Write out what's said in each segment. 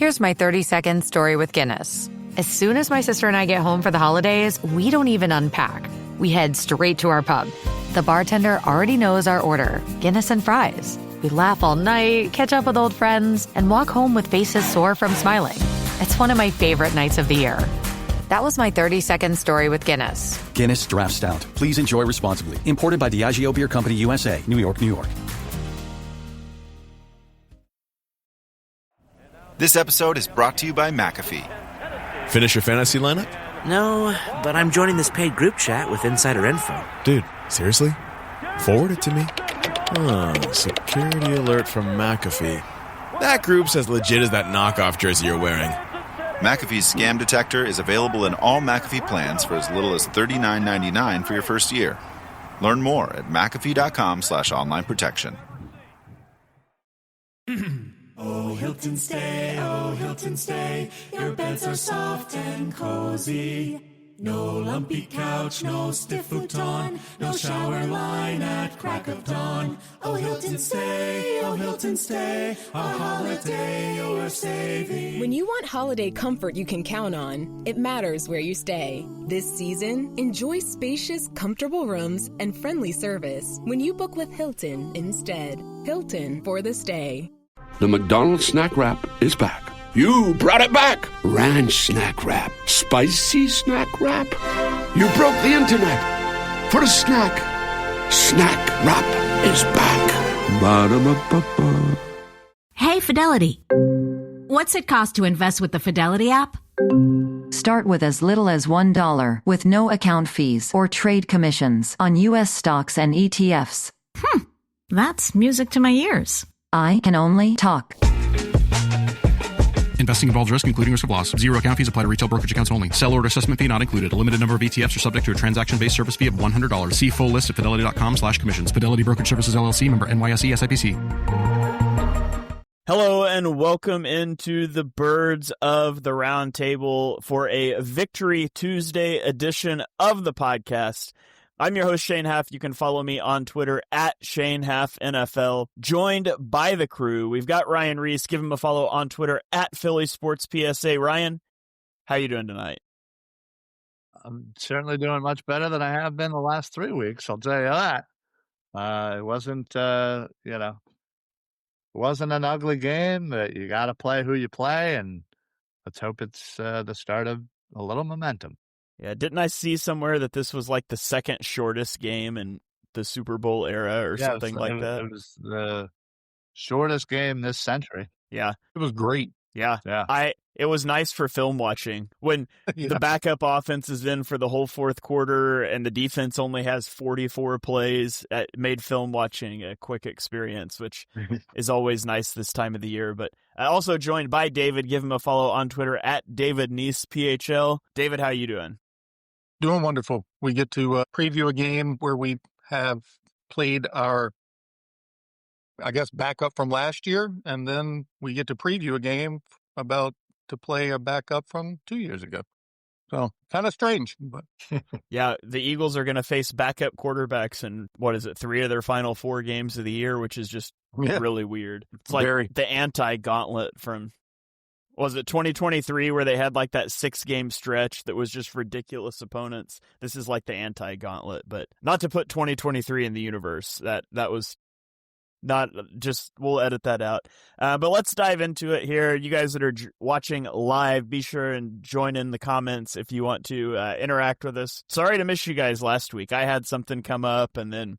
Here's my 30-second story with Guinness. As soon as my sister and I get home for the holidays, we don't even unpack. We head straight to our pub. The bartender already knows our order, Guinness and fries. We laugh all night, catch up with old friends, and walk home with faces sore from smiling. It's one of my favorite nights of the year. That was my 30-second story with Guinness. Guinness Draft Stout. Please enjoy responsibly. Imported by Diageo Beer Company, USA, New York, New York. This episode is brought to you by McAfee. Finish your fantasy lineup? No, but I'm joining this paid group chat with insider info. Dude, seriously? Forward it to me. Security alert from McAfee. That group's as legit as that knockoff jersey you're wearing. McAfee's scam detector is available in all McAfee plans for as little as $39.99 for your first year. Learn more at McAfee.com/online protection. Oh, Hilton stay, your beds are soft and cozy. No lumpy couch, no stiff futon, no shower line at crack of dawn. Oh, Hilton stay, a holiday you're saving. When you want holiday comfort you can count on, it matters where you stay. This season, enjoy spacious, comfortable rooms and friendly service when you book with Hilton instead. Hilton for the stay. The McDonald's snack wrap is back. You brought it back. Ranch snack wrap. Spicy snack wrap. You broke the internet. For a snack. Snack wrap is back. Ba-da-ba-ba-ba. Hey, Fidelity. What's it cost to invest with the Fidelity app? Start with as little as $1 with no account fees or trade commissions on U.S. stocks and ETFs. That's music to my ears. I can only talk. Investing involves risk, including risk of loss. Zero account fees apply to retail brokerage accounts only. Sell order assessment fee not included. A limited number of ETFs are subject to a transaction-based service fee of $100. See full list at fidelity.com/commissions. Fidelity Brokerage Services, LLC, member NYSE, SIPC. Hello and welcome into the Birds of the Round Table for a Victory Tuesday edition of the podcast. I'm your host, Shane Haff. You can follow me on Twitter at ShaneHaffNFL. Joined by the crew, we've got Ryan Reese. Give him a follow on Twitter at Philly Sports PSA. Ryan, how you doing tonight? I'm certainly doing much better than I have been the last 3 weeks. I'll tell you that. It wasn't, it wasn't an ugly game. But you got to play who you play, and let's hope it's the start of a little momentum. Yeah, didn't I see somewhere that this was like the second shortest game in the Super Bowl era or something like that? It was the shortest game this century. Yeah. It was great. Yeah. It was nice for film watching when the backup offense is in for the whole fourth quarter and the defense only has 44 plays. It made film watching a quick experience, which is always nice this time of the year. But I also joined by David. Give him a follow on Twitter at David Neese PHL. David, how you doing? Doing wonderful. We get to preview a game where we have played our, backup from last year, and then we get to preview a game about to play a backup from 2 years ago. So kind of strange, but yeah, the Eagles are going to face backup quarterbacks in 3 of their final 4 games of the year, which is just really weird. It's like the anti-gauntlet from, was it 2023 where they had like that 6-game stretch that was just ridiculous opponents? This is like the anti-gauntlet, but not to put 2023 in the universe. That was not just, we'll edit that out. But let's dive into it here. You guys that are watching live, be sure and join in the comments if you want to interact with us. Sorry to miss you guys last week. I had something come up, and then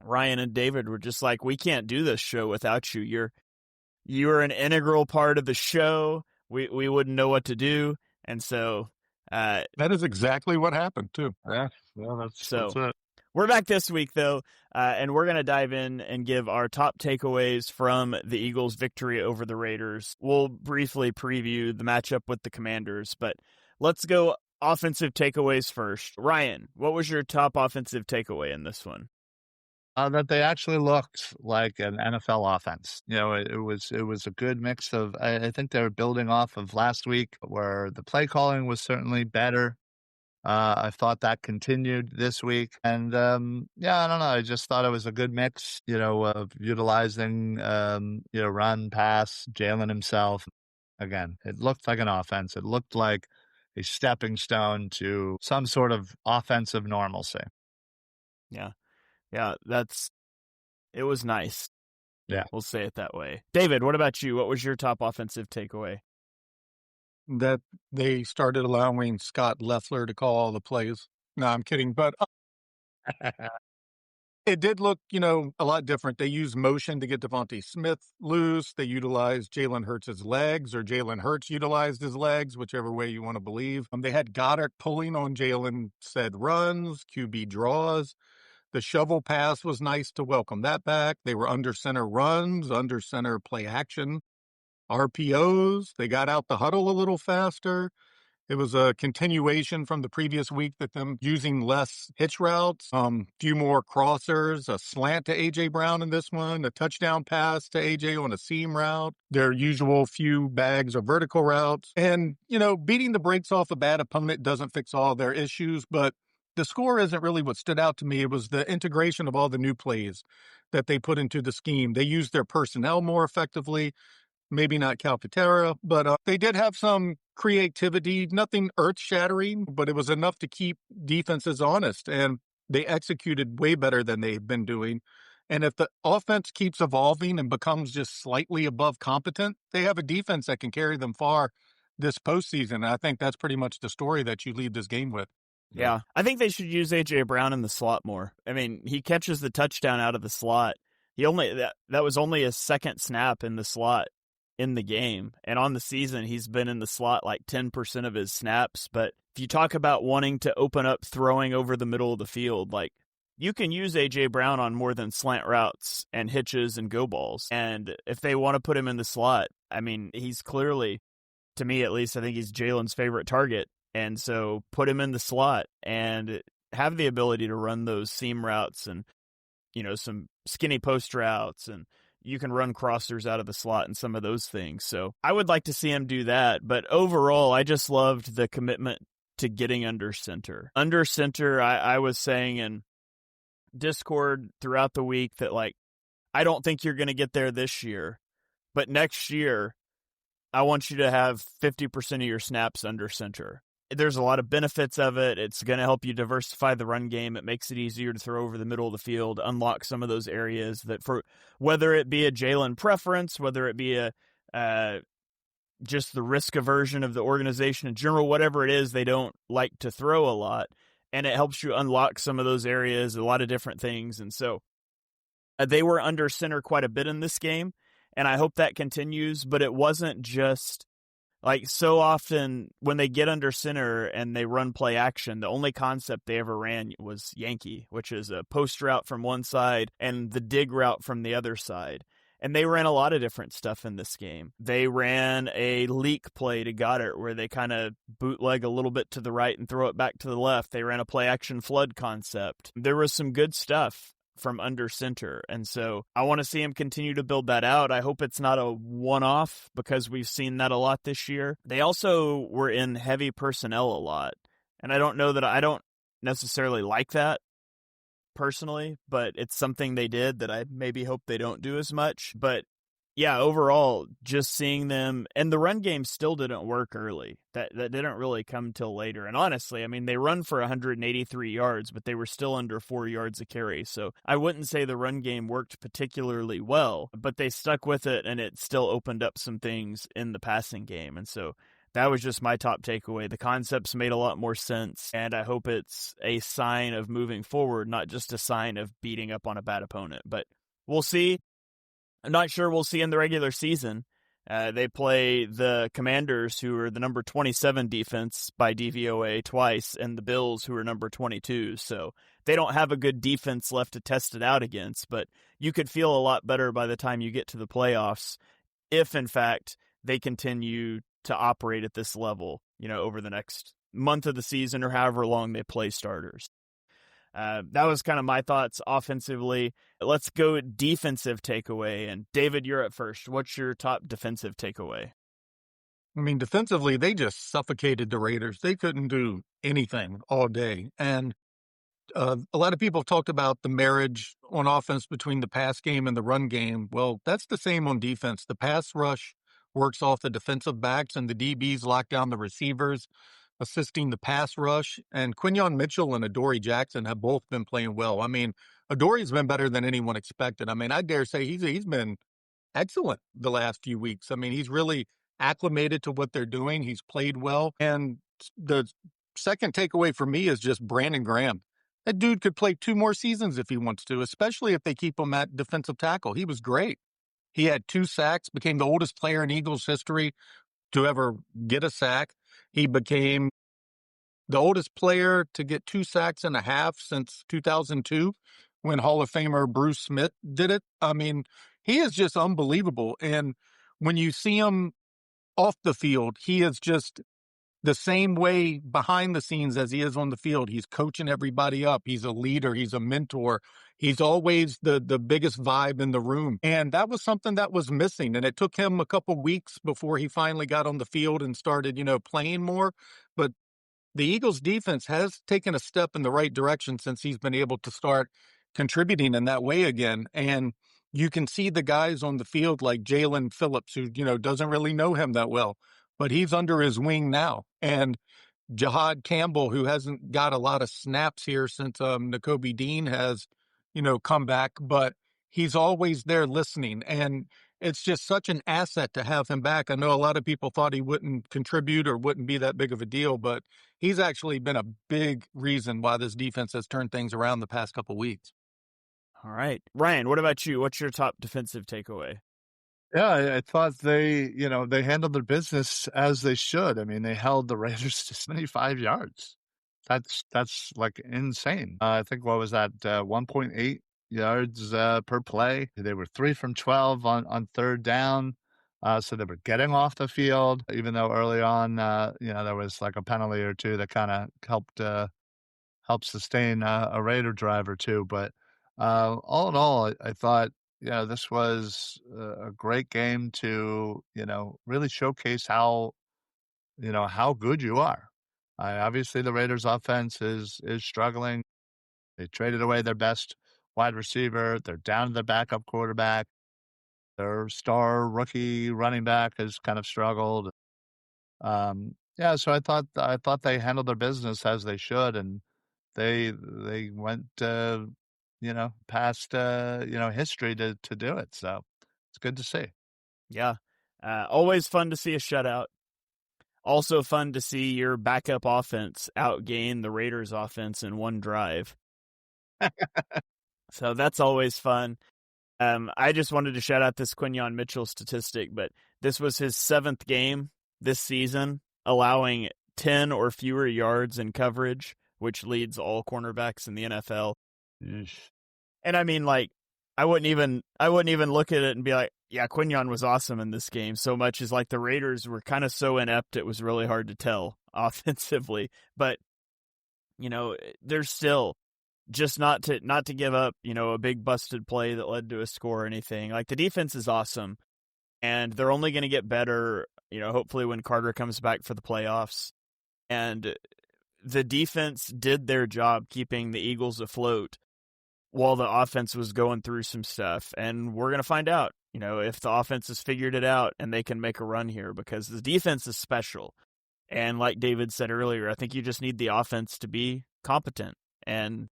Ryan and David were just like, we can't do this show without you. You're an integral part of the show. We wouldn't know what to do. And so that is exactly what happened too. Yeah. Well, that's it. We're back this week, though, and we're going to dive in and give our top takeaways from the Eagles' victory over the Raiders. We'll briefly preview the matchup with the Commanders, but let's go offensive takeaways first. Ryan, what was your top offensive takeaway in this one? That they actually looked like an NFL offense. It was a good mix of, I think they were building off of last week where the play calling was certainly better. I thought that continued this week. And, I don't know. I just thought it was a good mix, of utilizing, run, pass, Jalen himself. again. It looked like an offense. It looked like a stepping stone to some sort of offensive normalcy. Yeah. Yeah, it was nice. Yeah. We'll say it that way. David, what about you? What was your top offensive takeaway? That they started allowing Scott Leffler to call all the plays. No, I'm kidding. But it did look, a lot different. They used motion to get Devontae Smith loose. They utilized Jalen Hurts' legs, or Jalen Hurts utilized his legs, whichever way you want to believe. They had Goddard pulling on Jalen said runs, QB draws. The shovel pass was nice to welcome that back. They were under center runs, under center play action, RPOs. They got out the huddle a little faster. It was a continuation from the previous week that them using less hitch routes, few more crossers, a slant to A.J. Brown in this one, a touchdown pass to A.J. on a seam route, their usual few bags of vertical routes. And, beating the brakes off a bad opponent doesn't fix all their issues, but the score isn't really what stood out to me. It was the integration of all the new plays that they put into the scheme. They used their personnel more effectively. Maybe not Calcaterra, but they did have some creativity, nothing earth-shattering, but it was enough to keep defenses honest, and they executed way better than they've been doing. And if the offense keeps evolving and becomes just slightly above competent, they have a defense that can carry them far this postseason. And I think that's pretty much the story that you leave this game with. Yeah. I think they should use A.J. Brown in the slot more. I mean, he catches the touchdown out of the slot. That was only his second snap in the slot in the game, and on the season he's been in the slot like 10% of his snaps. But if you talk about wanting to open up throwing over the middle of the field, like, you can use A.J. Brown on more than slant routes and hitches and go balls. And if they want to put him in the slot, I mean, he's clearly, to me at least, I think he's Jalen's favorite target. And so put him in the slot and have the ability to run those seam routes and, some skinny post routes, and you can run crossers out of the slot and some of those things. So I would like to see him do that. But overall, I just loved the commitment to getting under center. Under center, I was saying in Discord throughout the week that, like, I don't think you're going to get there this year, but next year, I want you to have 50% of your snaps under center. There's a lot of benefits of it. It's going to help you diversify the run game. It makes it easier to throw over the middle of the field, unlock some of those areas that, for whether it be a Jalen preference, whether it be just the risk aversion of the organization in general, whatever it is, they don't like to throw a lot. And it helps you unlock some of those areas, a lot of different things. And so they were under center quite a bit in this game, and I hope that continues. But it wasn't just, like, so often when they get under center and they run play action, the only concept they ever ran was Yankee, which is a post route from one side and the dig route from the other side. And they ran a lot of different stuff in this game. They ran a leak play to Goddard where they kind of bootleg a little bit to the right and throw it back to the left. They ran a play action flood concept. There was some good stuff from under center. And so I want to see him continue to build that out. I hope it's not a one-off, because we've seen that a lot this year. They also were in heavy personnel a lot. And I don't know that I don't necessarily like that personally, but it's something they did that I maybe hope they don't do as much. But yeah, overall, just seeing them, and the run game still didn't work early. That didn't really come till later. And honestly, I mean, they run for 183 yards, but they were still under 4 yards a carry. So I wouldn't say the run game worked particularly well, but they stuck with it, and it still opened up some things in the passing game. And so that was just my top takeaway. The concepts made a lot more sense, and I hope it's a sign of moving forward, not just a sign of beating up on a bad opponent. But we'll see. I'm not sure we'll see in the regular season. They play the Commanders, who are the number 27 defense by DVOA twice, and the Bills, who are number 22. So they don't have a good defense left to test it out against, but you could feel a lot better by the time you get to the playoffs if, in fact, they continue to operate at this level, over the next month of the season or however long they play starters. That was kind of my thoughts offensively. Let's go defensive takeaway. And David, you're at first. What's your top defensive takeaway? I mean, defensively, they just suffocated the Raiders. They couldn't do anything all day. And a lot of people have talked about the marriage on offense between the pass game and the run game. Well, that's the same on defense. The pass rush works off the defensive backs, and the DBs lock down the receivers, assisting the pass rush. And Quinyon Mitchell and Adoree Jackson have both been playing well. I mean, Adoree's been better than anyone expected. I mean, I dare say he's been excellent the last few weeks. I mean, he's really acclimated to what they're doing. He's played well. And the second takeaway for me is just Brandon Graham. That dude could play 2 more seasons if he wants to, especially if they keep him at defensive tackle. He was great. He had 2 sacks, became the oldest player in Eagles history to ever get a sack. He became the oldest player to get 2 sacks and a half since 2002 when Hall of Famer Bruce Smith did it. I mean, he is just unbelievable. And when you see him off the field, he is just the same way behind the scenes as he is on the field. He's coaching everybody up. He's a leader. He's a mentor. He's always the biggest vibe in the room. And that was something that was missing. And it took him a couple weeks before he finally got on the field and started, playing more. But the Eagles defense has taken a step in the right direction since he's been able to start contributing in that way again. And you can see the guys on the field like Jalen Phillips, who, doesn't really know him that well, but he's under his wing now. And Jahad Campbell, who hasn't got a lot of snaps here since Nakobe Dean has, come back, but he's always there listening. And it's just such an asset to have him back. I know a lot of people thought he wouldn't contribute or wouldn't be that big of a deal, but he's actually been a big reason why this defense has turned things around the past couple weeks. All right. Ryan, what about you? What's your top defensive takeaway? Yeah, I thought they handled their business as they should. I mean, they held the Raiders to 75 yards. That's like insane. I think, what was that, 1.8 yards per play. They were 3 from 12 on third down. So they were getting off the field, even though early on, there was like a penalty or two that kind of helped sustain a Raider drive or two. But all in all, I thought, this was a great game to, really showcase how good you are. Obviously, the Raiders' offense is struggling. They traded away their best wide receiver. They're down to their backup quarterback. Their star rookie running back has kind of struggled. So I thought they handled their business as they should, and they went past history to do it. So it's good to see. Yeah. Always fun to see a shutout. Also fun to see your backup offense outgain the Raiders offense in one drive. So that's always fun. I just wanted to shout out this Quinyon Mitchell statistic, but this was his 7th game this season, allowing 10 or fewer yards in coverage, which leads all cornerbacks in the NFL. And I mean, like, I wouldn't even look at it and be like, yeah, Quinyon was awesome in this game, so much as like the Raiders were kind of so inept it was really hard to tell offensively. But there's still just not to give up, a big busted play that led to a score or anything. Like, the defense is awesome, and they're only going to get better, hopefully when Carter comes back for the playoffs. And the defense did their job keeping the Eagles afloat while the offense was going through some stuff. And we're going to find out, if the offense has figured it out and they can make a run here, because the defense is special. And like David said earlier, I think you just need the offense to be competent. And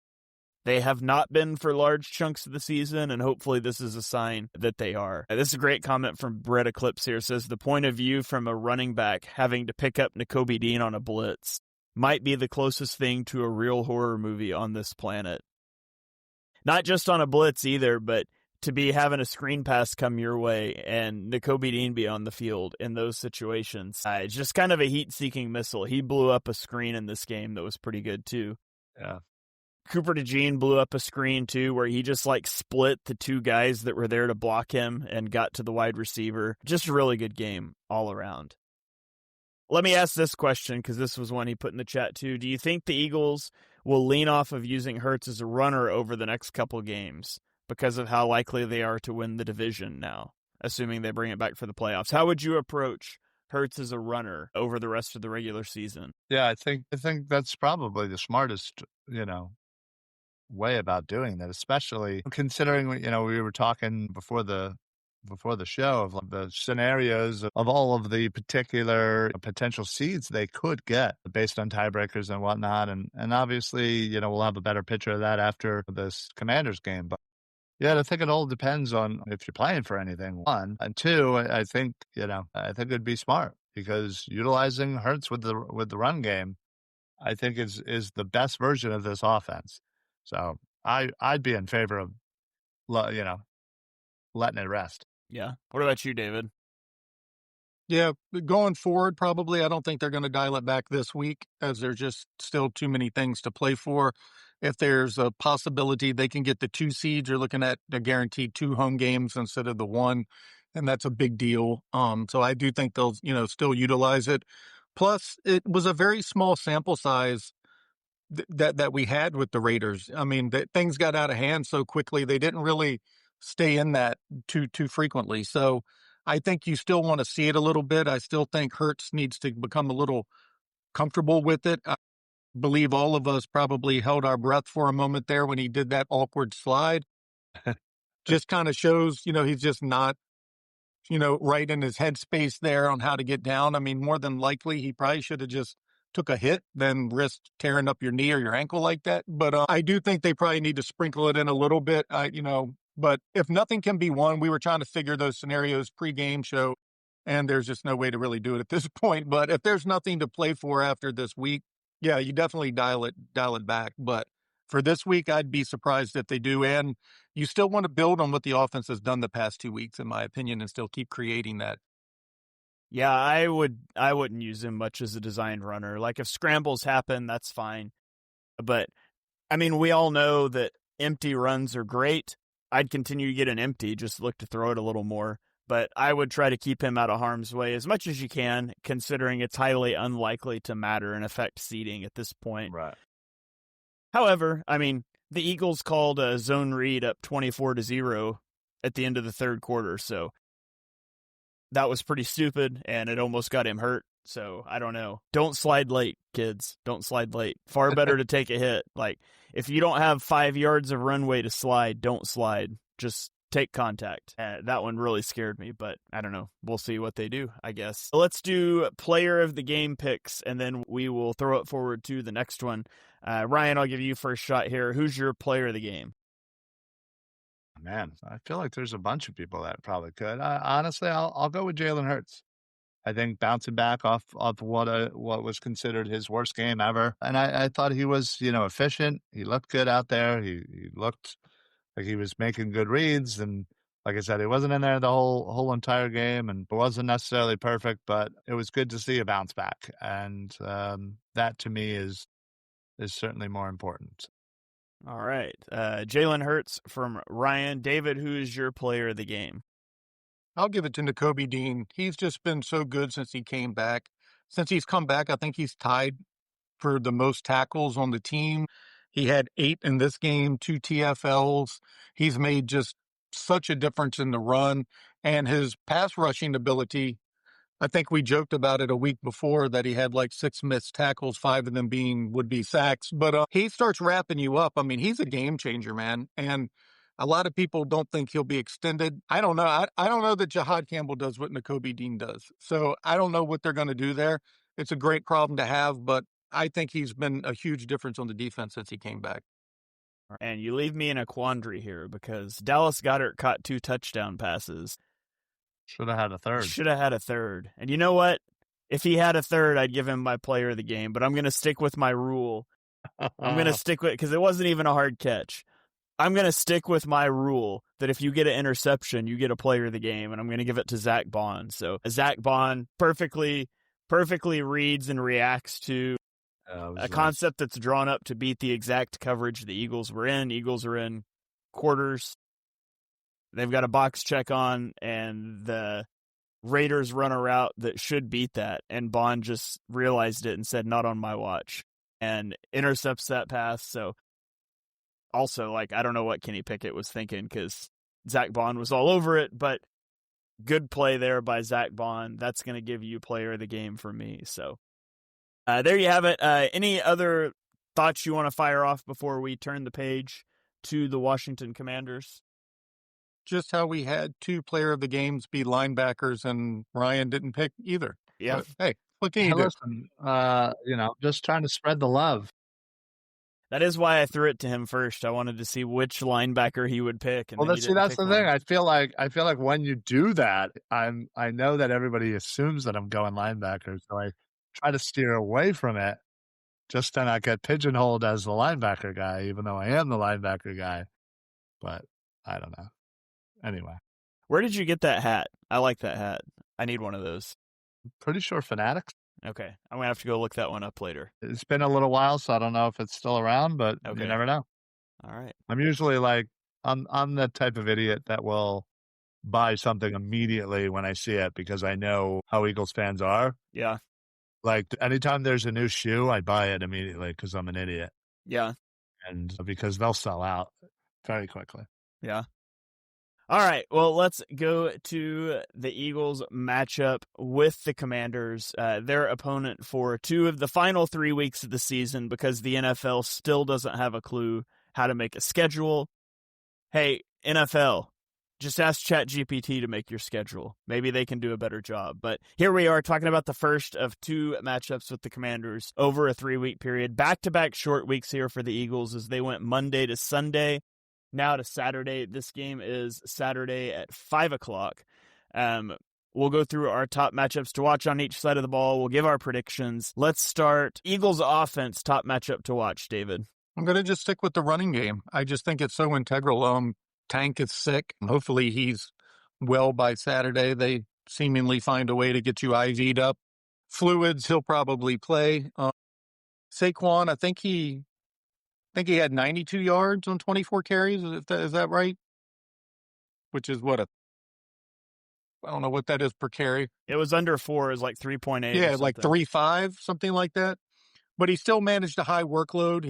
they have not been for large chunks of the season, and hopefully this is a sign that they are. This is a great comment from Brett Eclipse here. It says, the point of view from a running back having to pick up Nakobe Dean on a blitz might be the closest thing to a real horror movie on this planet. Not just on a blitz either, but to be having a screen pass come your way and Nakobe Dean be on the field in those situations. It's just kind of a heat-seeking missile. He blew up a screen in this game that was pretty good too. Yeah. Cooper DeJean blew up a screen too, where he just like split the 2 guys that were there to block him and got to the wide receiver. Just a really good game all around. Let me ask this question, because this was one he put in the chat too. Do you think the Eagles will lean off of using Hurts as a runner over the next couple games because of how likely they are to win the division now, assuming they bring it back for the playoffs? How would you approach Hurts as a runner over the rest of the regular season? Yeah, I think that's probably the smartest, way about doing that, especially considering, we were talking before the before the show of the scenarios of all of the particular potential seeds they could get based on tiebreakers and whatnot. And obviously, we'll have a better picture of that after this Commanders game. But yeah, I think it all depends on if you're playing for anything, one. And two, I think it'd be smart because utilizing Hurts with the run game, I think is the best version of this offense. So I'd be in favor of, letting it rest. Yeah. What about you, David? Yeah, going forward, probably. I don't think they're going to dial it back this week as there's just still too many things to play for. If there's a possibility they can get the 2 seeds, you're looking at a guaranteed 2 home games instead of the 1, and that's a big deal. So I do think they'll, still utilize it. Plus, it was a very small sample size that we had with the Raiders. I mean, things got out of hand so quickly. They didn't really stay in that too frequently. So I think you still want to see it a little bit. I still think Hurts needs to become a little comfortable with it. I believe all of us probably held our breath for a moment there when he did that awkward slide. Just kind of shows, he's just not, right in his headspace there on how to get down. I mean, more than likely, he probably should have just took a hit than risk tearing up your knee or your ankle like that. But I do think they probably need to sprinkle it in a little bit, but if nothing can be won, we were trying to figure those scenarios pre-game show, and there's just no way to really do it at this point. But if there's nothing to play for after this week, yeah, you definitely dial it back. But for this week, I'd be surprised if they do. And you still want to build on what the offense has done the past 2 weeks, in my opinion, and still keep creating that. Yeah, I wouldn't use him much as a designed runner. Like if scrambles happen, that's fine. But I mean, we all know that empty runs are great. I'd continue to get an empty, just look to throw it a little more. But I would try to keep him out of harm's way as much as you can, considering it's highly unlikely to matter and affect seeding at this point. Right. However, I mean, the Eagles called a zone read up 24-0 at the end of the third quarter, so that was pretty stupid, and it almost got him hurt. So I don't know. Don't slide late, kids. Don't slide late. Far better to take a hit. Like, if you don't have 5 yards of runway to slide, don't slide. Just take contact. That one really scared me, but I don't know. We'll see what they do, I guess. Let's do player of the game picks, and then we will throw it forward to the next one. Ryan, I'll give you first shot here. Who's your player of the game? Man, I feel like there's a bunch of people that probably could. Honestly, I'll go with Jalen Hurts. I think bouncing back off what was considered his worst game ever, and I thought he was efficient. He looked good out there. He looked like he was making good reads, and like I said, he wasn't in there the whole entire game, and wasn't necessarily perfect, but it was good to see a bounce back, and that to me is certainly more important. All right, Jalen Hurts from Ryan. David, who is your player of the game? I'll give it to Nakobe Dean. He's just been so good since he came back. Since he's come back, I think he's tied for the most tackles on the team. He had 8 in this game, 2 TFLs. He's made just such a difference in the run, and his pass rushing ability. I think we joked about it a week before that he had like 6 missed tackles, 5 of them would be sacks. But he starts wrapping you up. I mean, he's a game changer, man. And a lot of people don't think he'll be extended. I don't know. I don't know that Jahad Campbell does what Nakobe Dean does. So I don't know what they're going to do there. It's a great problem to have, but I think he's been a huge difference on the defense since he came back. And you leave me in a quandary here because Dallas Goedert caught 2 touchdown passes. Should have had a third. And you know what? If he had a third, I'd give him my player of the game, but I'm going to stick with my rule. I'm going to stick with, because it wasn't even a hard catch. I'm going to stick with my rule that if you get an interception, you get a player of the game, and I'm going to give it to Zach Bond. So Zach Bond perfectly reads and reacts to a concept that's drawn up to beat the exact coverage the Eagles were in. Eagles are in quarters. They've got a box check on, and the Raiders run a route that should beat that, and Bond just realized it and said, not on my watch, and intercepts that pass. So also, like, I don't know what Kenny Pickett was thinking because Zach Bond was all over it, but good play there by Zach Bond. That's going to give you player of the game for me. So there you have it. Any other thoughts you want to fire off before we turn the page to the Washington Commanders? just how we had 2 player of the games be linebackers and Ryan didn't pick either. Yeah. But, hey, what can Hey, you do? listen, just trying to spread the love. That is why I threw it to him first. I wanted to see which linebacker he would pick, and Well, then he didn't that's pick the one. thing. I feel like when you do that, I know that everybody assumes that I'm going linebacker, so I try to steer away from it, just to not get pigeonholed as the linebacker guy, even though I am the linebacker guy. But I don't know. Anyway, Where did you get that hat? I like that hat. I need one of those. pretty sure Fanatics. Okay, I'm gonna have to go look that one up later. It's been a little while, so I don't know if it's still around, but Okay. you never know. All right. I'm usually like I'm the type of idiot that will buy something immediately when I see it because I know how Eagles fans are. Yeah. Like anytime there's a new shoe, I buy it immediately because I'm an idiot. Yeah. And because they'll sell out very quickly. Yeah. All right, well, let's go to the Eagles matchup with the Commanders, their opponent for 2 of the final 3 weeks of the season because the NFL still doesn't have a clue how to make a schedule. Hey, NFL, just ask ChatGPT to make your schedule. Maybe they can do a better job. But here we are talking about the first of 2 matchups with the Commanders over a 3-week period. Back-to-back short weeks here for the Eagles as they went Monday to Sunday. Now to Saturday. This game is Saturday at 5 o'clock. We'll go through our top matchups to watch on each side of the ball. We'll give our predictions. Let's start Eagles offense top matchup to watch, David. I'm going to just stick with the running game. I just think it's so integral. Tank is sick. Hopefully he's well by Saturday. They seemingly find a way to get you IV'd up. Fluids, he'll probably play. Saquon, I think he had 92 yards on 24 carries. Is that right? Which is I don't know what that is per carry. It was under 4. It was like 3.8. Yeah, like 3.5, something like that. But he still managed a high workload.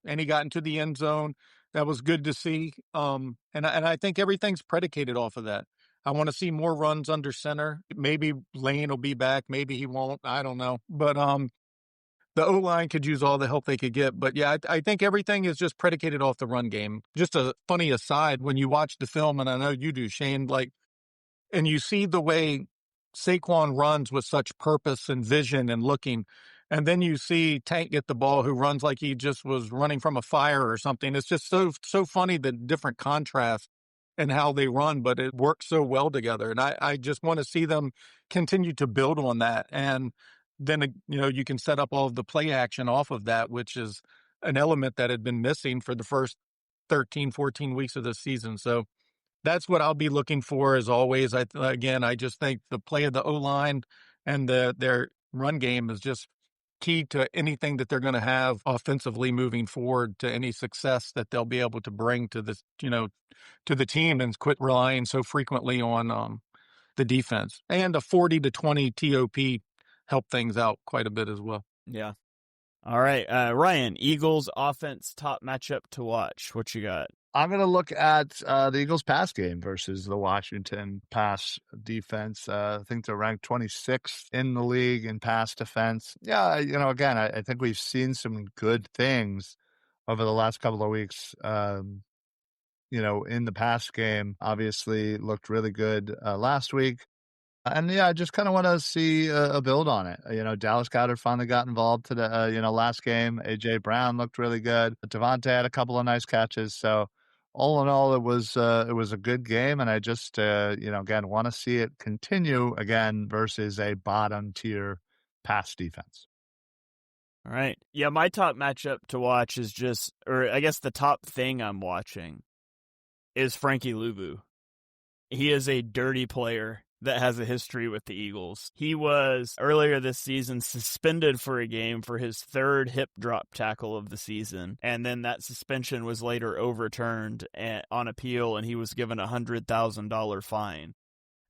And he got into the end zone. That was good to see. And I think everything's predicated off of that. I want to see more runs under center. Maybe Lane will be back. Maybe he won't. I don't know. But the O-line could use all the help they could get. But, yeah, I think everything is just predicated off the run game. Just a funny aside, when you watch the film, and I know you do, Shane, and you see the way Saquon runs with such purpose and vision and looking, and then you see Tank get the ball who runs like he just was running from a fire or something. It's just so funny, the different contrast and how they run, but it works so well together. And I just want to see them continue to build on that. And then, you can set up all of the play action off of that, which is an element that had been missing for the first 13, 14 weeks of the season. So that's what I'll be looking for as always. I just think the play of the O-line and their run game is just key to anything that they're going to have offensively moving forward, to any success that they'll be able to bring to this, to the team, and quit relying so frequently on the defense. And a 40-20 TOP help things out quite a bit as well. Yeah. All right. Ryan, Eagles offense top matchup to watch. What you got? I'm going to look at the Eagles pass game versus the Washington pass defense. I think they're ranked 26th in the league in pass defense. Yeah, again, I think we've seen some good things over the last couple of weeks. In the pass game, obviously looked really good last week. And I just kind of want to see a build on it. Dallas Goedert finally got involved today. Last game, AJ Brown looked really good. Devontae had a couple of nice catches. So all in all, it was a good game. And I just, again, want to see it continue again versus a bottom tier pass defense. All right. Yeah, my top matchup to watch is I guess the top thing I'm watching is Frankie Luvu. He is a dirty player that has a history with the Eagles. He was, earlier this season, suspended for a game for his 3rd hip drop tackle of the season. And then that suspension was later overturned on appeal, and he was given a $100,000 fine.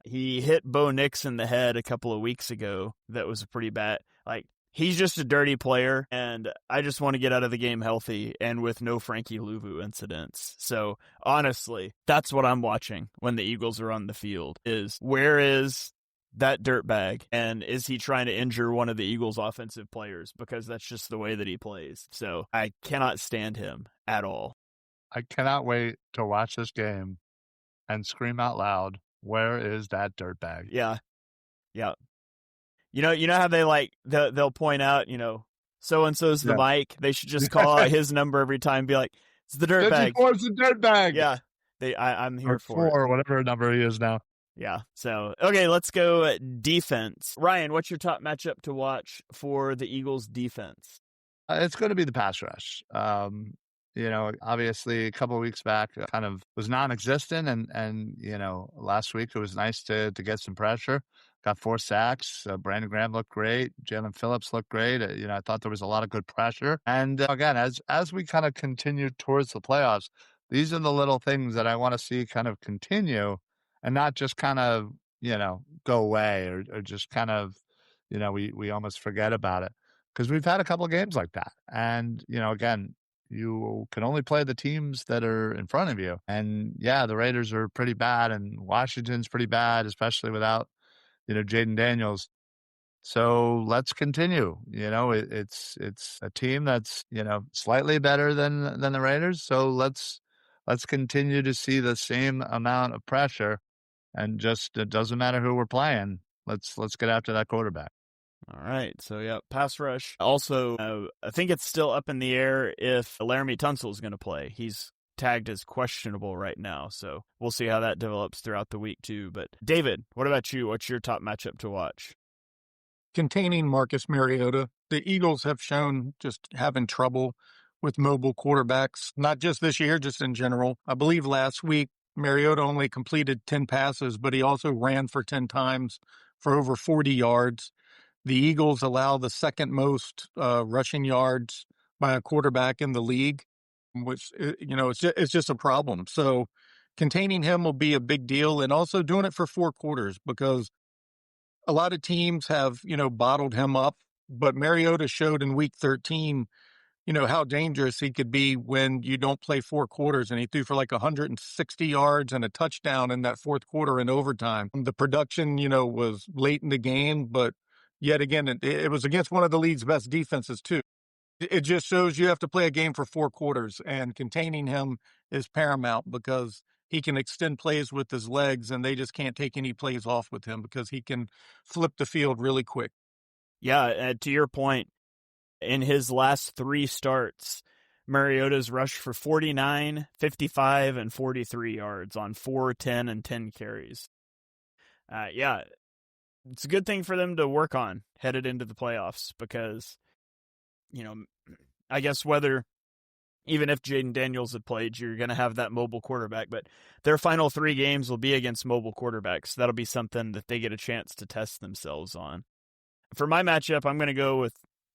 He hit Bo Nix in the head a couple of weeks ago. That was pretty bad. He's just a dirty player, and I just want to get out of the game healthy and with no Frankie Luvu incidents. So, honestly, that's what I'm watching when the Eagles are on the field, is where is that dirtbag, and is he trying to injure one of the Eagles' offensive players? Because that's just the way that he plays. So, I cannot stand him at all. I cannot wait to watch this game and scream out loud, "Where is that dirtbag?" Yeah. Yeah. You know how they'll point out, so and so's the mic. They should just call out his number every time and be like, "It's the dirtbag." 54 is the dirtbag. Yeah. I'm here for it. Or whatever number he is now. Yeah. So, okay, let's go defense. Ryan, what's your top matchup to watch for the Eagles defense? It's going to be the pass rush. Obviously a couple of weeks back it kind of was non-existent and last week it was nice to get some pressure. Got 4 sacks. Brandon Graham looked great. Jalen Phillips looked great. I thought there was a lot of good pressure. And again, as we kind of continue towards the playoffs, these are the little things that I want to see kind of continue and not just kind of, go away or just kind of, we almost forget about it. Because we've had a couple of games like that. And, again, you can only play the teams that are in front of you. And, yeah, the Raiders are pretty bad, and Washington's pretty bad, especially without, Jaden Daniels. So let's continue. It's a team that's, slightly better than the Raiders. So let's continue to see the same amount of pressure. And just it doesn't matter who we're playing. Let's get after that quarterback. All right. So, yeah, pass rush. Also, I think it's still up in the air if Laramie Tunsil is going to play. He's tagged as questionable right now. So we'll see how that develops throughout the week, too. But, David, what about you? What's your top matchup to watch? Containing Marcus Mariota. The Eagles have shown just having trouble with mobile quarterbacks, not just this year, just in general. I believe last week, Mariota only completed 10 passes, but he also ran for 10 times for over 40 yards. The Eagles allow the second most rushing yards by a quarterback in the league, which, it's just a problem. So containing him will be a big deal, and also doing it for 4 quarters, because a lot of teams have, bottled him up. But Mariota showed in week 13, how dangerous he could be when you don't play 4 quarters. And he threw for like 160 yards and a touchdown in that 4th quarter in overtime. The production, was late in the game, but yet again, it was against one of the league's best defenses, too. It just shows you have to play a game for 4 quarters, and containing him is paramount because he can extend plays with his legs, and they just can't take any plays off with him because he can flip the field really quick. Yeah, to your point, in his last 3 starts, Mariota's rushed for 49, 55, and 43 yards on 4, 10, and 10 carries. Yeah, it's a good thing for them to work on headed into the playoffs because, I guess even if Jaden Daniels had played, you're going to have that mobile quarterback, but their final 3 games will be against mobile quarterbacks. That'll be something that they get a chance to test themselves on. For my matchup, I'm going to go with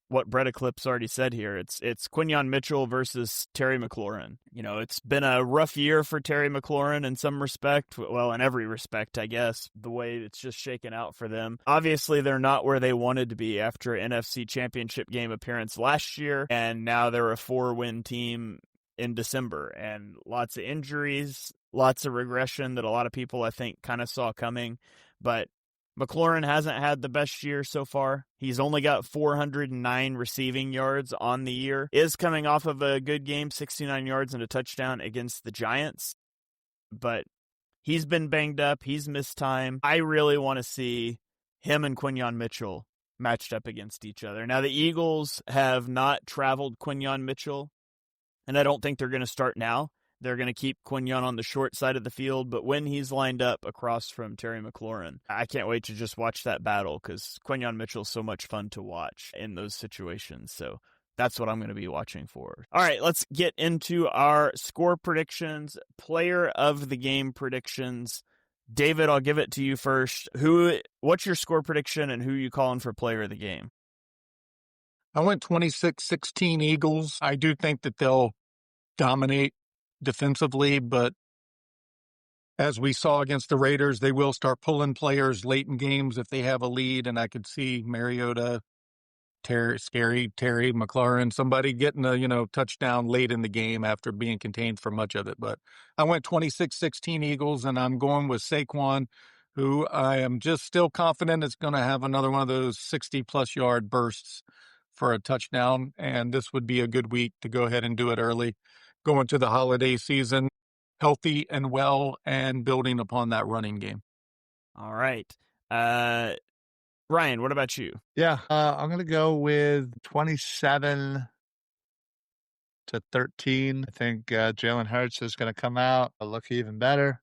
what Brett Eclipse already said here. It's Quinyon Mitchell versus Terry McLaurin. It's been a rough year for Terry McLaurin in some respect. Well, in every respect, I guess, the way it's just shaken out for them. Obviously, they're not where they wanted to be after an NFC Championship game appearance last year, and now they're a 4-win team in December, and lots of injuries, lots of regression that a lot of people, I think, kind of saw coming. But McLaurin hasn't had the best year so far. He's only got 409 receiving yards on the year. Is coming off of a good game, 69 yards and a touchdown against the Giants. But he's been banged up. He's missed time. I really want to see him and Quinyon Mitchell matched up against each other. Now, the Eagles have not traveled Quinyon Mitchell, and I don't think they're going to start now. They're going to keep Quinyon on the short side of the field, but when he's lined up across from Terry McLaurin, I can't wait to just watch that battle because Quinyon Mitchell's so much fun to watch in those situations. So that's what I'm going to be watching for. All right, let's get into our score predictions, player of the game predictions. David, I'll give it to you first. What's your score prediction and who are you calling for player of the game? I went 26-16 Eagles. I do think that they'll dominate defensively, but as we saw against the Raiders, they will start pulling players late in games if they have a lead, and I could see Mariota, Terry McLaurin, somebody getting a touchdown late in the game after being contained for much of it. But I went 26-16 Eagles, and I'm going with Saquon, who I am just still confident is going to have another one of those 60-plus yard bursts for a touchdown, and this would be a good week to go ahead and do it early, going to the holiday season. healthy and well and building upon that running game. All right. Ryan, what about you? Yeah, I'm going to go with 27-13. I think Jalen Hurts is going to come out, look even better,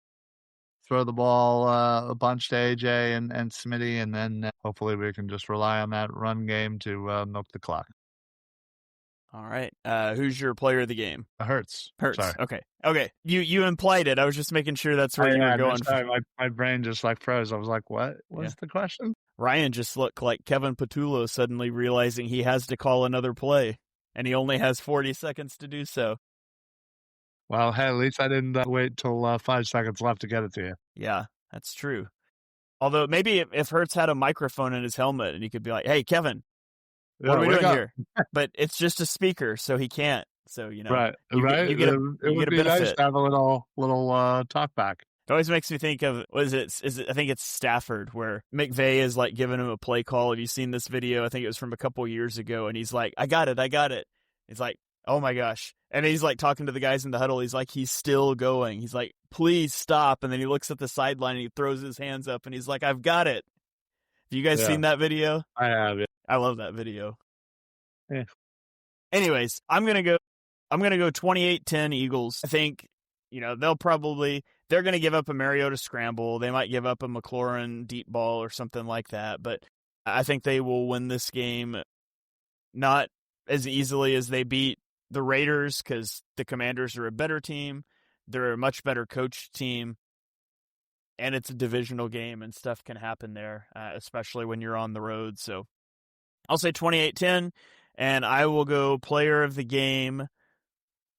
throw the ball a bunch to AJ and Smitty, and then hopefully we can just rely on that run game to milk the clock. All right. Who's your player of the game? Hurts. Hurts. Sorry. Okay. You implied it. I was just making sure that's where you were going. Sorry, my brain just froze. I was like, what was the question? Ryan just looked like Kevin Patullo suddenly realizing he has to call another play, and he only has 40 seconds to do so. Well, hey, at least I didn't wait till 5 seconds left to get it to you. Yeah, that's true. Although maybe if Hurts had a microphone in his helmet and he could be like, hey, Kevin, what are we doing here? But it's just a speaker, so he can't. So, right. You get a benefit. Nice to have a little talk back. It always makes me think of, I think it's Stafford, where McVay is like giving him a play call. Have you seen this video? I think it was from a couple years ago. And he's like, I got it. He's like, oh my gosh. And he's like talking to the guys in the huddle. He's like, he's still going. He's like, please stop. And then he looks at the sideline and he throws his hands up and he's like, I've got it. Have you guys seen that video? I have. Yeah. I love that video. Yeah. Anyways, I'm going to go 28-10 Eagles. I think, they're going to give up a Mariota scramble. They might give up a McLaurin deep ball or something like that. But I think they will win this game not as easily as they beat the Raiders, because the Commanders are a better team. They're a much better coached team. And it's a divisional game and stuff can happen there, especially when you're on the road. So I'll say 28-10, and I will go player of the game.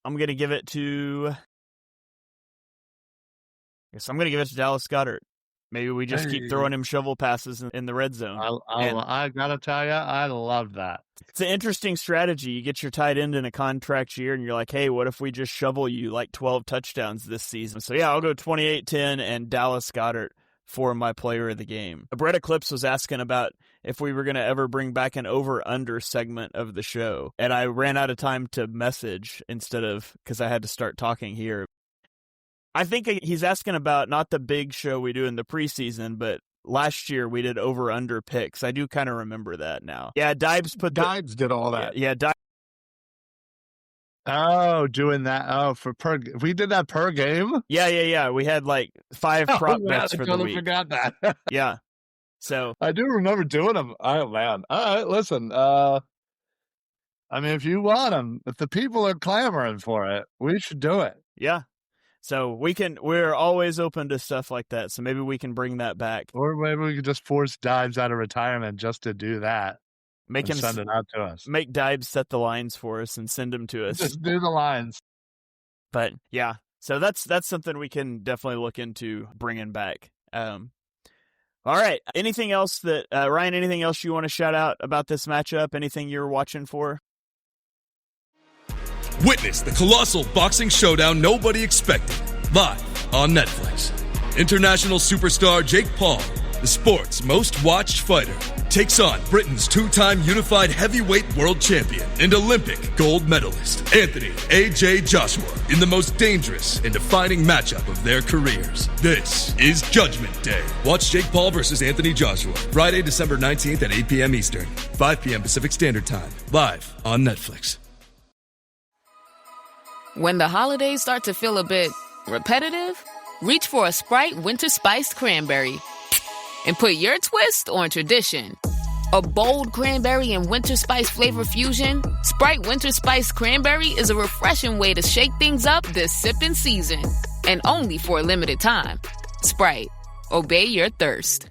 I'm going to give it to Dallas Goedert. Maybe we just keep throwing him shovel passes in the red zone. I got to tell you, I love that. It's an interesting strategy. You get your tight end in a contract year, and you're like, hey, what if we just shovel you like 12 touchdowns this season? So, yeah, I'll go 28-10 and Dallas Goedert for my player of the game. Brett Eclipse was asking about if we were going to ever bring back an over-under segment of the show, and I ran out of time to message because I had to start talking here. I think he's asking about not the big show we do in the preseason, but last year we did over-under picks. I do kind of remember that now. Yeah, Dibes did all that. Yeah, Dibes. Oh, doing that. Oh, we did that per game? Yeah. We had like 5 prop bets for the week. I totally forgot that. Yeah. So I do remember doing them. Oh, man. All right, listen. If you want them, if the people are clamoring for it, we should do it. Yeah. So we're always open to stuff like that. So maybe we can bring that back. Or maybe we could just force Dibes out of retirement just to do that. Make him send it out to us. Make Dibes set the lines for us and send them to us. Just do the lines. But yeah, so that's something we can definitely look into bringing back. All right. Anything else Ryan? Anything else you want to shout out about this matchup? Anything you're watching for? Witness the colossal boxing showdown nobody expected, live on Netflix. International superstar Jake Paul, the sport's most watched fighter, takes on Britain's 2-time unified heavyweight world champion and Olympic gold medalist, Anthony A.J. Joshua, in the most dangerous and defining matchup of their careers. This is Judgment Day. Watch Jake Paul versus Anthony Joshua, Friday, December 19th at 8 p.m. Eastern, 5 p.m. Pacific Standard Time, live on Netflix. When the holidays start to feel a bit repetitive, reach for a Sprite Winter Spiced Cranberry and put your twist on tradition. A bold cranberry and winter spice flavor fusion, Sprite Winter Spiced Cranberry is a refreshing way to shake things up this sipping season. And only for a limited time. Sprite. Obey your thirst.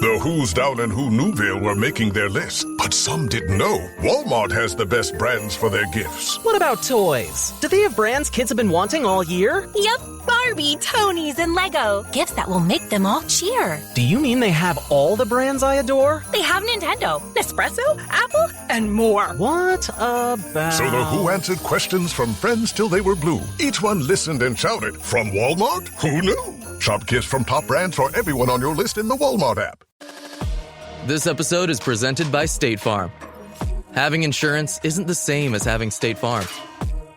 The Who's Down in Who Newville were making their list, but some didn't know Walmart has the best brands for their gifts. What about toys? Do they have brands kids have been wanting all year? Yep, Barbie, Tony's, and Lego. Gifts that will make them all cheer. Do you mean they have all the brands I adore? They have Nintendo, Nespresso, Apple, and more. What about... So the Who answered questions from friends till they were blue. Each one listened and shouted, from Walmart? Who knew? Shop gifts from top brands for everyone on your list in the Walmart app. This episode is presented by State Farm. Having insurance isn't the same as having State Farm.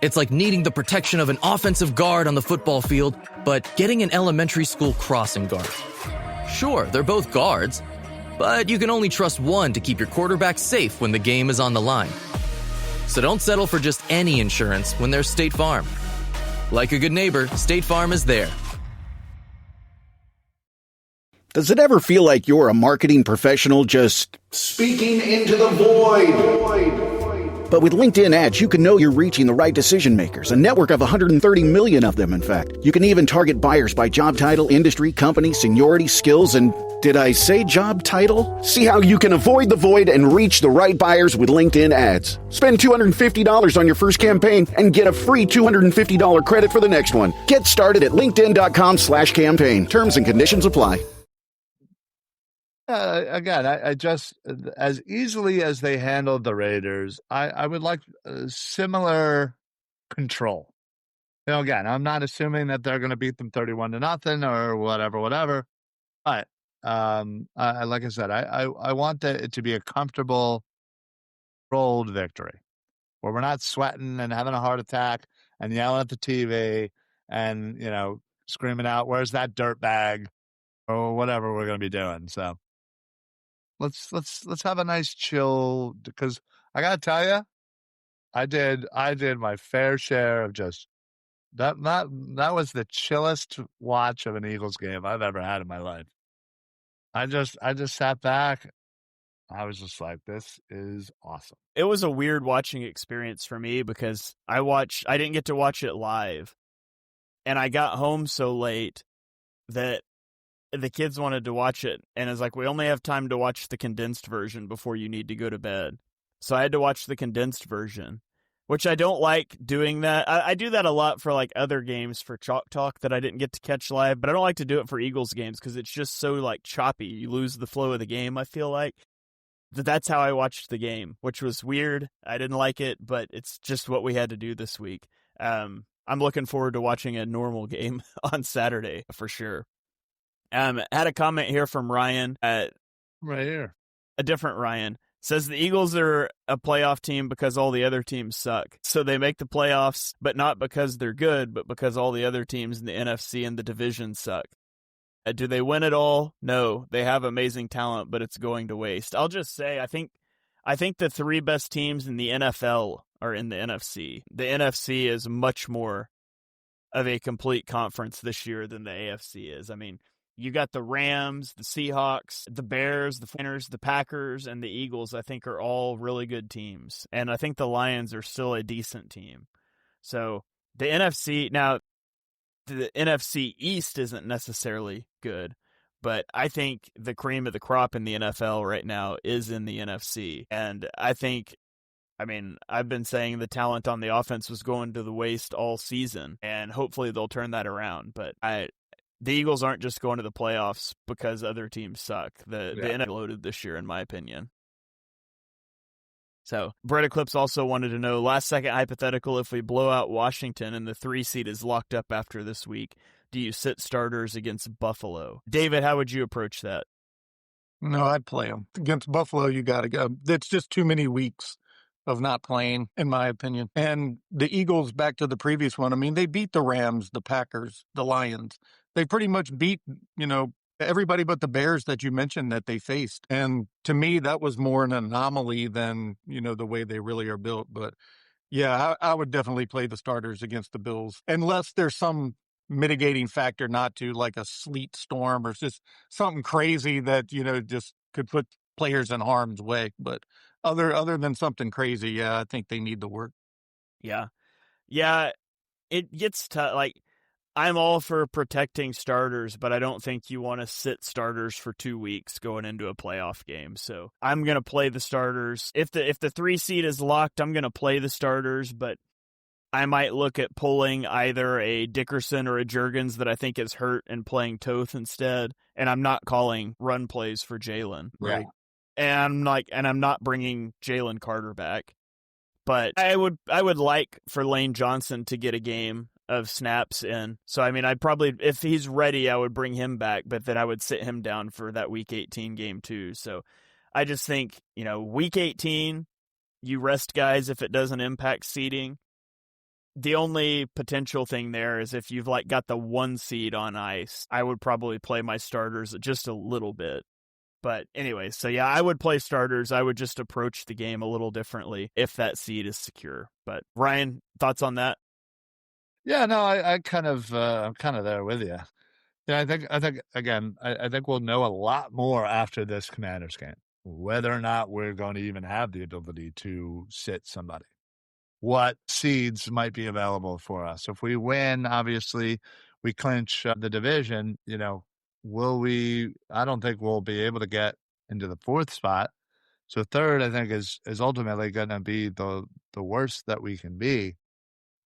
It's like needing the protection of an offensive guard on the football field, but getting an elementary school crossing guard. Sure, they're both guards, but you can only trust one to keep your quarterback safe when the game is on the line. So don't settle for just any insurance when there's State Farm. Like a good neighbor, State Farm is there. Does it ever feel like you're a marketing professional just speaking into the void? But with LinkedIn ads, you can know you're reaching the right decision makers, a network of 130 million of them, in fact. You can even target buyers by job title, industry, company, seniority, skills, and did I say job title? See how you can avoid the void and reach the right buyers with LinkedIn ads. Spend $250 on your first campaign and get a free $250 credit for the next one. Get started at linkedin.com/campaign. Terms and conditions apply. Again, I just, as easily as they handled the Raiders, I would like similar control. Again, I'm not assuming that they're going to beat them 31-0 or whatever. But like I said, I want it to be a comfortable, rolled victory where we're not sweating and having a heart attack and yelling at the TV and, screaming out, "Where's that dirt bag?" or whatever we're going to be doing. So. Let's have a nice chill, because I gotta tell you, I did my fair share of just that was the chillest watch of an Eagles game I've ever had in my life. I just sat back. I was just like, this is awesome. It was a weird watching experience for me because I didn't get to watch it live, and I got home so late that the kids wanted to watch it, and it's like, we only have time to watch the condensed version before you need to go to bed. So I had to watch the condensed version, which I don't like doing that. I do that a lot for like other games for Chalk Talk that I didn't get to catch live, but I don't like to do it for Eagles games because it's just so like choppy. You lose the flow of the game, I feel like. That's how I watched the game, which was weird. I didn't like it, but it's just what we had to do this week. I'm looking forward to watching a normal game on Saturday for sure. Had a comment here from Ryan. Right here. A different Ryan. Says the Eagles are a playoff team because all the other teams suck. So they make the playoffs, but not because they're good, but because all the other teams in the NFC and the division suck. Do they win it all? No. They have amazing talent, but it's going to waste. I'll just say, I think the three best teams in the NFL are in the NFC. The NFC is much more of a complete conference this year than the AFC is. I mean, you got the Rams, the Seahawks, the Bears, the 49ers, the Packers, and the Eagles, I think, are all really good teams. And I think the Lions are still a decent team. So the NFC, now, the NFC East isn't necessarily good, but I think the cream of the crop in the NFL right now is in the NFC. And I've been saying the talent on the offense was going to the waste all season, and hopefully they'll turn that around. But the Eagles aren't just going to the playoffs because other teams suck. The NFL loaded this year, in my opinion. So, Brett Eclipse also wanted to know, last second hypothetical, if we blow out Washington and the 3 seed is locked up after this week, do you sit starters against Buffalo? David, how would you approach that? No, I'd play them. Against Buffalo, you got to go. It's just too many weeks of not playing, in my opinion. And the Eagles, back to the previous one, I mean, they beat the Rams, the Packers, the Lions. They pretty much beat, everybody but the Bears that you mentioned that they faced. And to me, that was more an anomaly than, the way they really are built. But yeah, I would definitely play the starters against the Bills, unless there's some mitigating factor not to, like a sleet storm or just something crazy that, just could put players in harm's way. But other than something crazy, yeah, I think they need the work. Yeah. Yeah, it gets tough. Like, I'm all for protecting starters, but I don't think you want to sit starters for 2 weeks going into a playoff game. So I'm going to play the starters. If the 3 seed is locked, I'm going to play the starters, but I might look at pulling either a Dickerson or a Juergens that I think is hurt and playing Toth instead. And I'm not calling run plays for Jalen. Right. And I'm not bringing Jalen Carter back. But I would like for Lane Johnson to get a game of snaps in. So, I mean, I'd probably, if he's ready, I would bring him back, but then I would sit him down for that Week 18 game too. So I just think, Week 18, you rest guys if it doesn't impact seeding. The only potential thing there is if you've like got the 1 seed on ice, I would probably play my starters just a little bit. But anyway, so yeah, I would play starters. I would just approach the game a little differently if that seed is secure. But Ryan, thoughts on that? Yeah, no, I'm kind of there with you. Yeah, I think again, I think we'll know a lot more after this Commanders game, whether or not we're going to even have the ability to sit somebody. What seeds might be available for us. If we win, obviously, we clinch the division. Will we? I don't think we'll be able to get into the 4th spot. So 3rd, I think, is ultimately going to be the worst that we can be.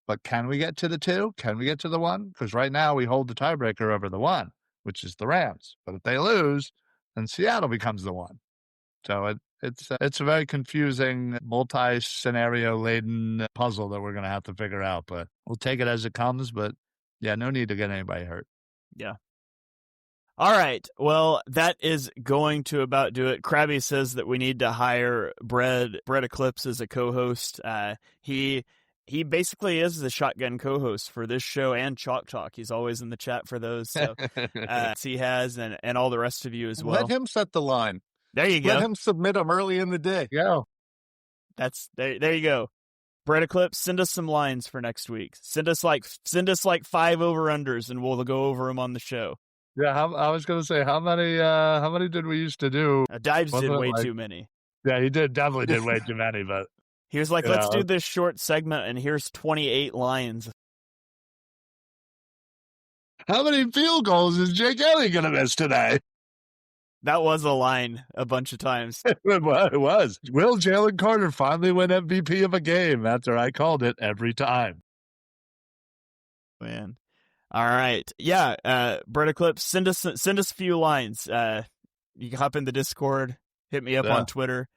But can we get to the 2? Can we get to the 1? Because right now we hold the tiebreaker over the 1, which is the Rams. But if they lose, then Seattle becomes the 1. So it's a very confusing, multi-scenario laden puzzle that we're going to have to figure out. But we'll take it as it comes. But yeah, no need to get anybody hurt. Yeah. All right. Well, that is going to about do it. Krabby says that we need to hire Brett Eclipse as a co-host. He basically is the shotgun co-host for this show and Chalk Talk. He's always in the chat for those. So he has, and all the rest of you as well. Let him set the line. There you go. Let him submit them early in the day. Yeah. There you go. Brett Eclipse, send us some lines for next week. Send us like 5 over-unders, and we'll go over them on the show. Yeah, I was going to say, how many did we used to do? Dives did way too many. Yeah, he definitely did way too many, but... He was like, let's do this short segment, and here's 28 lines. How many field goals is Jake Elliott going to miss today? That was a line a bunch of times. It was. Will Jalen Carter finally win MVP of a game after I called it every time? Man. All right. Yeah, Brett Eclipse, send us a few lines. You can hop in the Discord, hit me up on Twitter.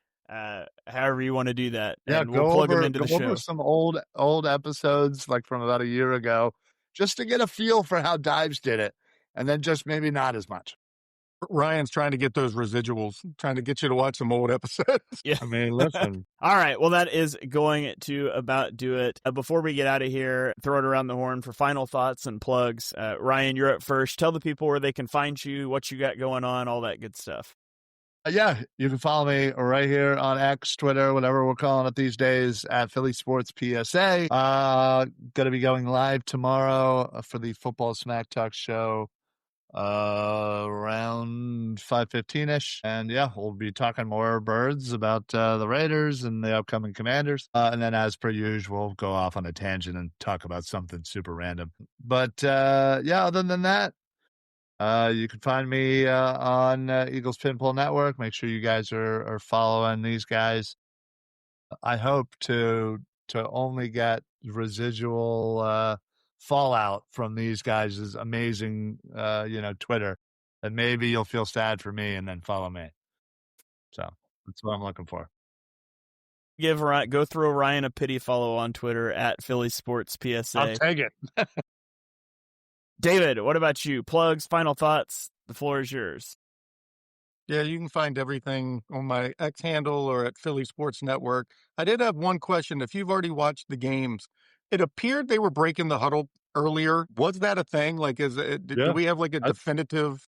However you want to do that. Yeah, and we'll plug them into the show. Over some old episodes, like from about a year ago, just to get a feel for how Dives did it, and then just maybe not as much. Ryan's trying to get those residuals, trying to get you to watch some old episodes. Yeah. I mean, listen. All right. Well, that is going to about do it. Before we get out of here, throw it around the horn for final thoughts and plugs. Ryan, you're up first. Tell the people where they can find you, what you got going on, all that good stuff. Yeah, you can follow me right here on X, Twitter, whatever we're calling it these days, at Philly Sports PSA. Going to be going live tomorrow for the Football Smack Talk show around 5:15ish. And yeah, we'll be talking more birds about the Raiders and the upcoming Commanders. And then as per usual, go off on a tangent and talk about something super random. But yeah, other than that, you can find me on Eagles Pinball Network. Make sure you guys are following these guys. I hope to only get residual fallout from these guys' amazing, Twitter. And maybe you'll feel sad for me and then follow me. So that's what I'm looking for. Go throw Ryan a pity follow on Twitter at Philly Sports PSA. I'll take it. David, what about you? Plugs, final thoughts? The floor is yours. Yeah, you can find everything on my X handle or at Philly Sports Network. I did have one question. If you've already watched the games, it appeared they were breaking the huddle earlier. Was that a thing? Like, do we have like a definitive?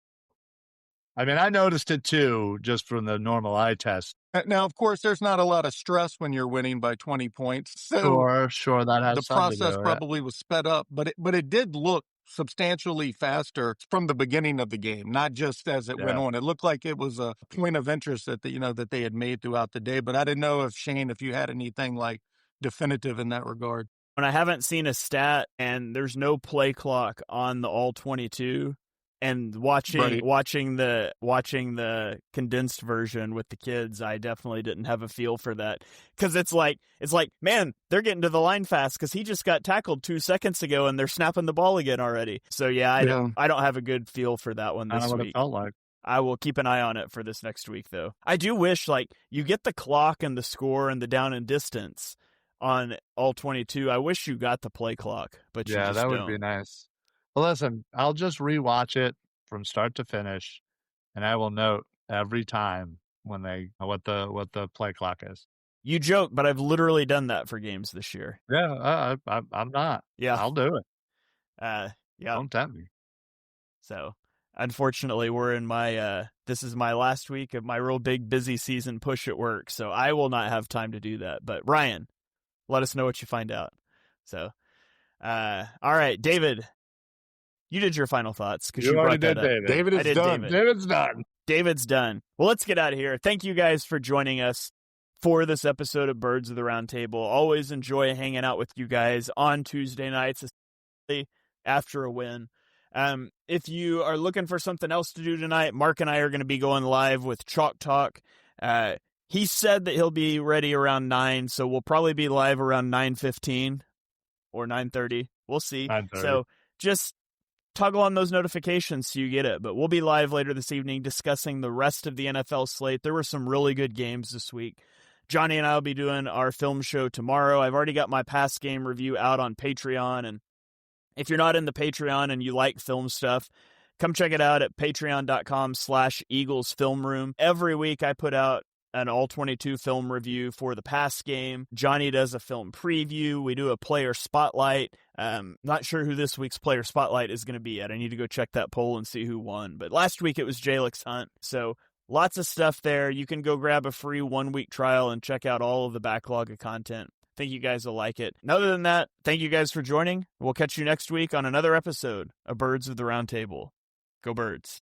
I mean, I noticed it too, just from the normal eye test. Now, of course, there's not a lot of stress when you're winning by 20 points. So Sure, that has the process probably was sped up, but it did look substantially faster from the beginning of the game, not just as it went on. It looked like it was a point of interest that that they had made throughout the day. But I didn't know if you had anything like definitive in that regard. When I haven't seen a stat and there's no play clock on the all 22, and watching the condensed version with the kids, I definitely didn't have a feel for that, because it's like, man, they're getting to the line fast because he just got tackled 2 seconds ago and they're snapping the ball again already. So yeah, I don't have a good feel for that one this week. What it felt like. I will keep an eye on it for this next week, though. I do wish you get the clock and the score and the down and distance on all 22. I wish you got the play clock, but you just that don't. would be nice. Well, listen, I'll just rewatch it from start to finish, and I will note every time when what the play clock is. You joke, but I've literally done that for games this year. Yeah, I'm not. Yeah. I'll do it. Yeah. Don't tempt me. So, unfortunately, we're in my, this is my last week of my real big busy season push at work, so I will not have time to do that. But Ryan, let us know what you find out. So, all right, David, you did your final thoughts because you already brought that did, up. David. David is done. David's done. David's done. Well, let's get out of here. Thank you guys for joining us for this episode of Birds of the Round Table. Always enjoy hanging out with you guys on Tuesday nights, especially after a win. If you are looking for something else to do tonight, Mark and I are going to be going live with Chalk Talk. He said that he'll be ready around 9, so we'll probably be live around 9:15 or 9:30. We'll see. 9:30. So just toggle on those notifications so you get it. But we'll be live later this evening discussing the rest of the NFL slate. There were some really good games this week. Johnny and I will be doing our film show tomorrow. I've already got my past game review out on Patreon, and if you're not in the Patreon and you like film stuff, come check it out at patreon.com/Eagles Film Room. Every week I put out an all-22 film review for the past game. Johnny does a film preview. We do a player spotlight. Not sure who this week's player spotlight is going to be yet. I need to go check that poll and see who won. But last week it was Jalix Hunt. So lots of stuff there. You can go grab a free 1-week trial and check out all of the backlog of content. I think you guys will like it. And other than that, thank you guys for joining. We'll catch you next week on another episode of Birds of the Round Table. Go Birds.